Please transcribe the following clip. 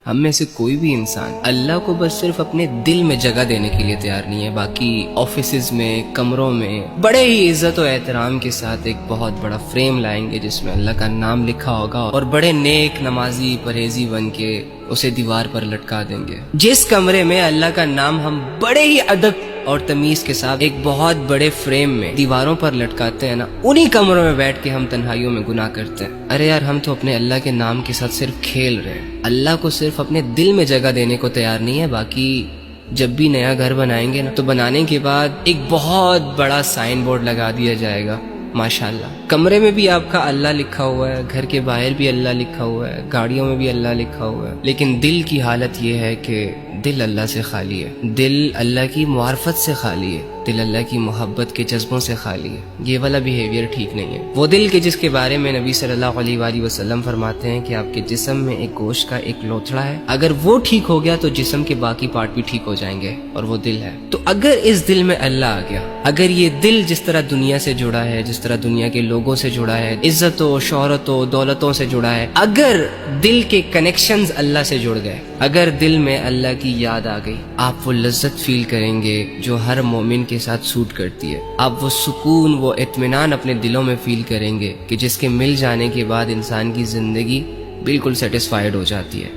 ہم میں سے کوئی بھی انسان اللہ کو بس صرف اپنے دل میں جگہ دینے کے لیے تیار نہیں ہے. باقی آفیسز میں، کمروں میں بڑے ہی عزت و احترام کے ساتھ ایک بہت بڑا فریم لائیں گے جس میں اللہ کا نام لکھا ہوگا، اور بڑے نیک نمازی پرہیزی بن کے اسے دیوار پر لٹکا دیں گے. جس کمرے میں اللہ کا نام ہم بڑے ہی ادب اور تمیز کے ساتھ ایک بہت بڑے فریم میں دیواروں پر لٹکاتے ہیں نا، انہی کمروں میں بیٹھ کے ہم تنہائیوں میں گناہ کرتے ہیں. ارے یار، ہم تو اپنے اللہ کے نام کے ساتھ صرف کھیل رہے ہیں، اللہ کو صرف اپنے دل میں جگہ دینے کو تیار نہیں ہے. باقی جب بھی نیا گھر بنائیں گے نا، تو بنانے کے بعد ایک بہت بڑا سائن بورڈ لگا دیا جائے گا. ماشاءاللہ، کمرے میں بھی آپ کا اللہ لکھا ہوا ہے، گھر کے باہر بھی اللہ لکھا ہوا ہے، گاڑیوں میں بھی اللہ لکھا ہوا ہے. لیکن دل کی حالت یہ ہے کہ دل اللہ سے خالی ہے، دل اللہ کی معرفت سے خالی ہے، دل اللہ کی محبت کے جذبوں سے خالی ہے. یہ والا بیہیویئر ٹھیک نہیں ہے. وہ دل کے جس کے بارے میں نبی صلی اللہ علیہ وآلہ وسلم فرماتے ہیں کہ آپ کے جسم میں ایک گوشت کا ایک لوتھڑا ہے، اگر وہ ٹھیک ہو گیا تو جسم کے باقی پارٹ بھی ٹھیک ہو جائیں گے، اور وہ دل ہے. تو اگر اس دل میں اللہ آ گیا، اگر یہ دل جس طرح دنیا سے جڑا ہے، جس طرح دنیا کے لوگوں سے جڑا ہے، عزت و شہرت و دولتوں سے جڑا ہے، اگر دل کے کنیکشنز اللہ سے جڑ گئے، اگر دل میں اللہ کی یاد آ گئی، آپ وہ لذت فیل کریں گے جو ہر مومن کے ساتھ سوٹ کرتی ہے. آپ وہ سکون، وہ اطمینان اپنے دلوں میں فیل کریں گے کہ جس کے مل جانے کے بعد انسان کی زندگی بالکل سیٹسفائیڈ ہو جاتی ہے.